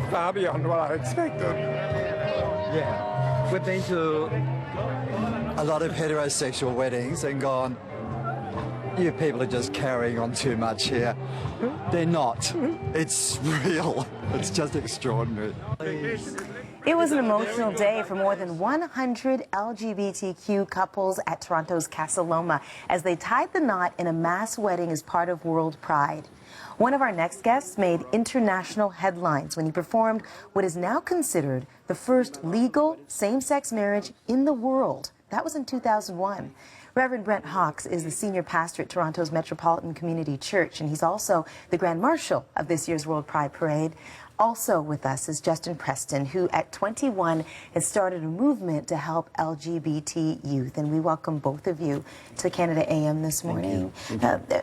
far beyond what I expected. Yeah. We've been to a lot of heterosexual weddings and gone, you people are just carrying on too much here. They're not. It's real. It's just extraordinary. It was an emotional day for more than 100 LGBTQ couples at Toronto's Casa Loma as they tied the knot in a mass wedding as part of World Pride. One of our next guests made international headlines when he performed what is now considered the first legal same-sex marriage in the world. That was in 2001. Reverend Brent is the senior pastor at Toronto's Metropolitan Community Church, and he's also the Grand Marshal of this year's World Pride Parade. Also with us is Preston, who at 21 has started a movement to help LGBT youth. And we welcome both of you to Canada AM this morning.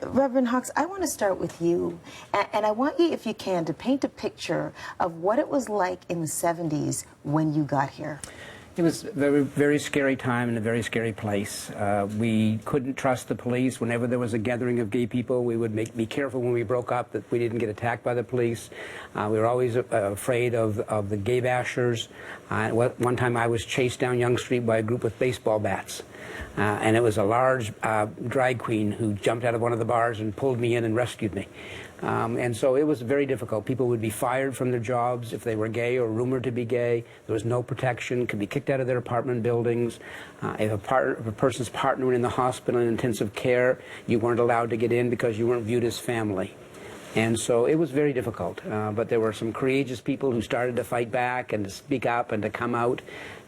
Reverend Hawks, I want to start with you. And I want you, if you can, to paint a picture of what it was like in the 70s when you got here. It was a very, very scary time in a very scary place. We couldn't trust the police. Whenever there was a gathering of gay people, we would be careful when we broke up that we didn't get attacked by the police. We were always afraid of the gay bashers. One time I was chased down Yonge Street by a group with baseball bats. And it was a large drag queen who jumped out of one of the bars and pulled me in and rescued me. And so it was very difficult. People would be fired from their jobs if they were gay or rumored to be gay. There was no protection, could be kicked out of their apartment buildings. If a person's partner were in the hospital in intensive care, you weren't allowed to get in because you weren't viewed as family. And so it was very difficult. But there were some courageous people who started to fight back and to speak up and to come out.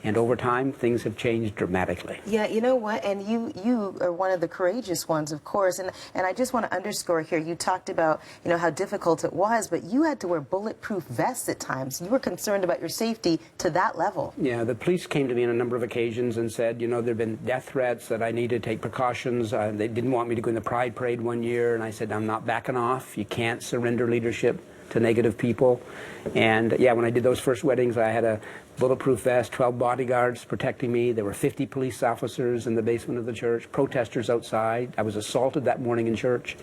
And over time, things have changed dramatically. Yeah, you know what? And you are one of the courageous ones, of course. And I just want to underscore here, you talked about, you know, how difficult it was, but you had to wear bulletproof vests at times. You were concerned about your safety to that level. Yeah, the police came to me on a number of occasions and said, you know, there have been death threats, that I need to take precautions. They didn't want me to go in the Pride Parade one year, and I said, I'm not backing off. You can't surrender leadership to negative people. And yeah, when I did those first weddings, I had a bulletproof vest, 12 bodyguards protecting me. There were 50 police officers in the basement of the church, protesters outside. I was assaulted that morning in church.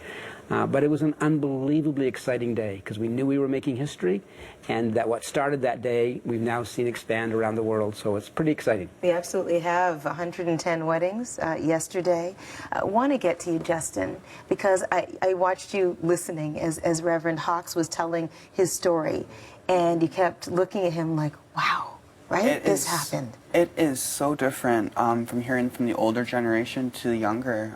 But it was an unbelievably exciting day because we knew we were making history, and that what started that day we've now seen expand around the world, so it's pretty exciting. We absolutely have 110 weddings yesterday. I want to get to you, Justin, because I watched you listening as Reverend Hawks was telling his story, and you kept looking at him like, wow, right? This happened. It is so different from hearing from the older generation to the younger.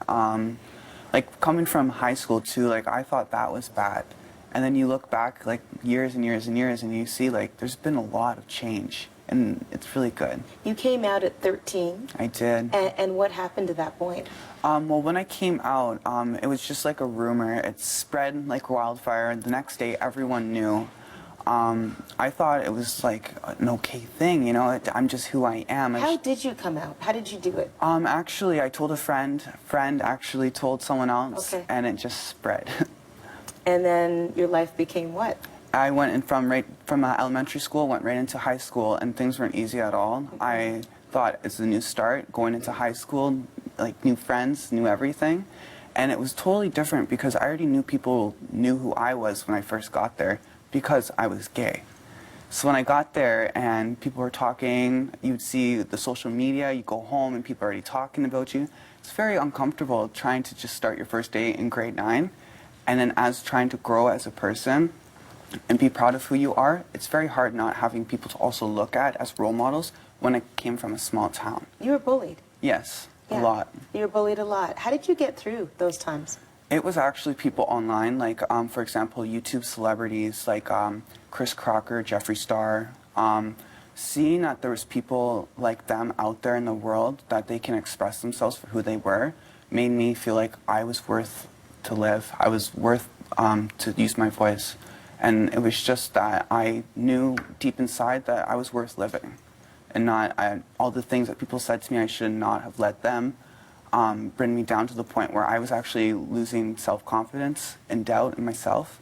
Like coming from high school too, like I thought that was bad. And then you look back like years and years and years and you see like there's been a lot of change and it's really good. You came out at 13. I did. And what happened to that point? Well, when I came out, it was just like a rumor. It spread like wildfire. The next day everyone knew. I thought it was like an okay thing, you know, I'm just who I am. How did you come out? How did you do it? Actually, I told a friend actually told someone else, okay. And it just spread. And then your life became what? I went in from elementary school, went right into high school, and things weren't easy at all. Okay. I thought it's a new start, going into high school, like new friends, new everything. And it was totally different because I already knew people knew who I was when I first got there, because I was gay. So when I got there and people were talking, you'd see the social media, you go home and people are already talking about you. It's very uncomfortable trying to just start your first day in grade 9, and then as trying to grow as a person and be proud of who you are, it's very hard not having people to also look at as role models when I came from a small town. You were bullied? Yes, yeah. A lot. You were bullied a lot. How did you get through those times? It was actually people online, like, for example, YouTube celebrities like Chris Crocker, Jeffree Star. Seeing that there was people like them out there in the world, that they can express themselves for who they were, made me feel like I was worth to live. I was worth to use my voice. And it was just that I knew deep inside that I was worth living. And not all the things that people said to me, I should not have let them bring me down to the point where I was actually losing self-confidence and doubt in myself.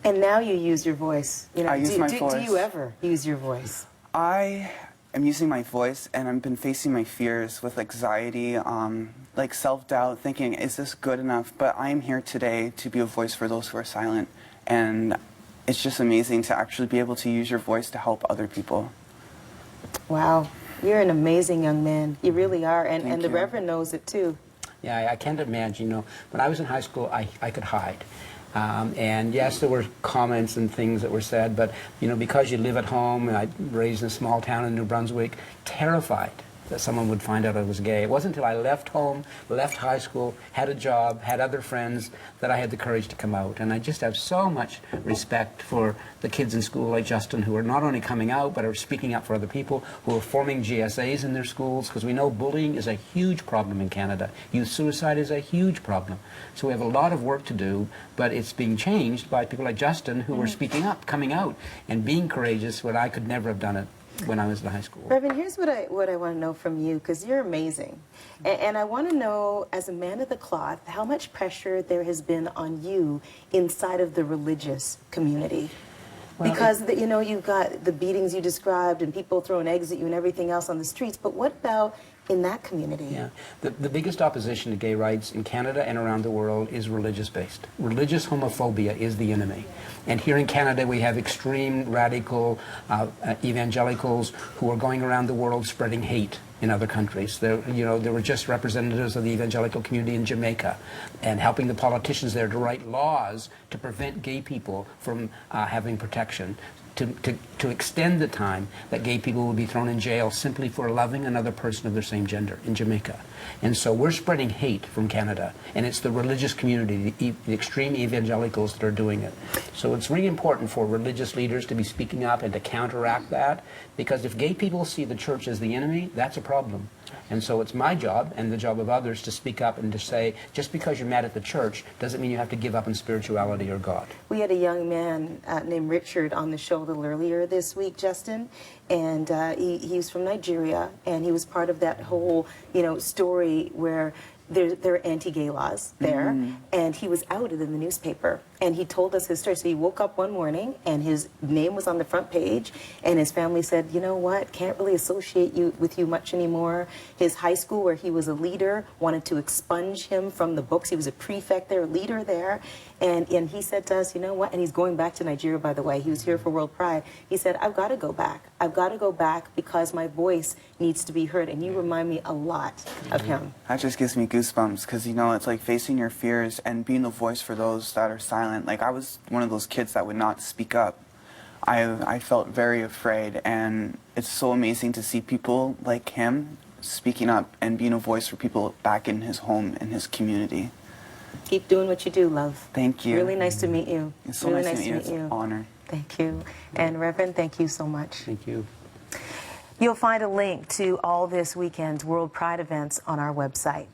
And now you use your voice. You know, I use my voice. Do you ever use your voice? I am using my voice, and I've been facing my fears with anxiety, like self-doubt, thinking, is this good enough? But I am here today to be a voice for those who are silent. And it's just amazing to actually be able to use your voice to help other people. Wow. You're an amazing young man. You really are. And the you. Reverend knows it too. Yeah, I can't imagine, you know, when I was in high school, I could hide. And yes, there were comments and things that were said, but, you know, because you live at home, and I raised in a small town in New Brunswick, terrified that someone would find out I was gay. It wasn't until I left home, left high school, had a job, had other friends, that I had the courage to come out. And I just have so much respect for the kids in school like Justin, who are not only coming out, but are speaking up for other people, who are forming GSAs in their schools, because we know bullying is a huge problem in Canada. Youth suicide is a huge problem. So we have a lot of work to do, but it's being changed by people like Justin, who are speaking up, coming out, and being courageous, when I could never have done it when I was in high school. Reverend, here's what I want to know from you, because you're amazing. And I want to know, as a man of the cloth, how much pressure there has been on you inside of the religious community. Well, Because, you know, you've got the beatings you described and people throwing eggs at you and everything else on the streets, but what about in that community? Yeah. The biggest opposition to gay rights in Canada and around the world is religious-based. Religious homophobia is the enemy. And here in Canada, we have extreme radical evangelicals who are going around the world spreading hate in other countries. There were just representatives of the evangelical community in Jamaica, and helping the politicians there to write laws to prevent gay people from having protection. To extend the time that gay people will be thrown in jail simply for loving another person of their same gender in Jamaica. And so we're spreading hate from Canada, and it's the religious community, the extreme evangelicals that are doing it. So it's really important for religious leaders to be speaking up and to counteract that, because if gay people see the church as the enemy, that's a problem. And so it's my job and the job of others to speak up and to say, just because you're mad at the church doesn't mean you have to give up on spirituality or God. We had a young man named Richard on the show a little earlier this week, Justin, and he's from Nigeria, and he was part of that whole, you know, story where there are anti-gay laws there, and he was outed in the newspaper, and he told us his story. So he woke up one morning, and his name was on the front page, and his family said, you know what, can't really associate with you much anymore. His high school, where he was a leader, wanted to expunge him from the books. He was a prefect there, leader there, and he said to us, you know what, and he's going back to Nigeria, by the way. He was here for World Pride. He said, I've got to go back. I've got to go back because my voice needs to be heard, and you remind me a lot of him. That just gives me goosebumps, because, you know, it's like facing your fears and being the voice for those that are silent. Like, I was one of those kids that would not speak up. I felt very afraid, and it's so amazing to see people like him speaking up and being a voice for people back in his home, in his community. Keep doing what you do, love. Thank you. Really nice to meet you. It's so really nice to meet you. It's you. an honor. Thank you. And Reverend, thank you so much. Thank you. You'll find a link to all this weekend's World Pride events on our website.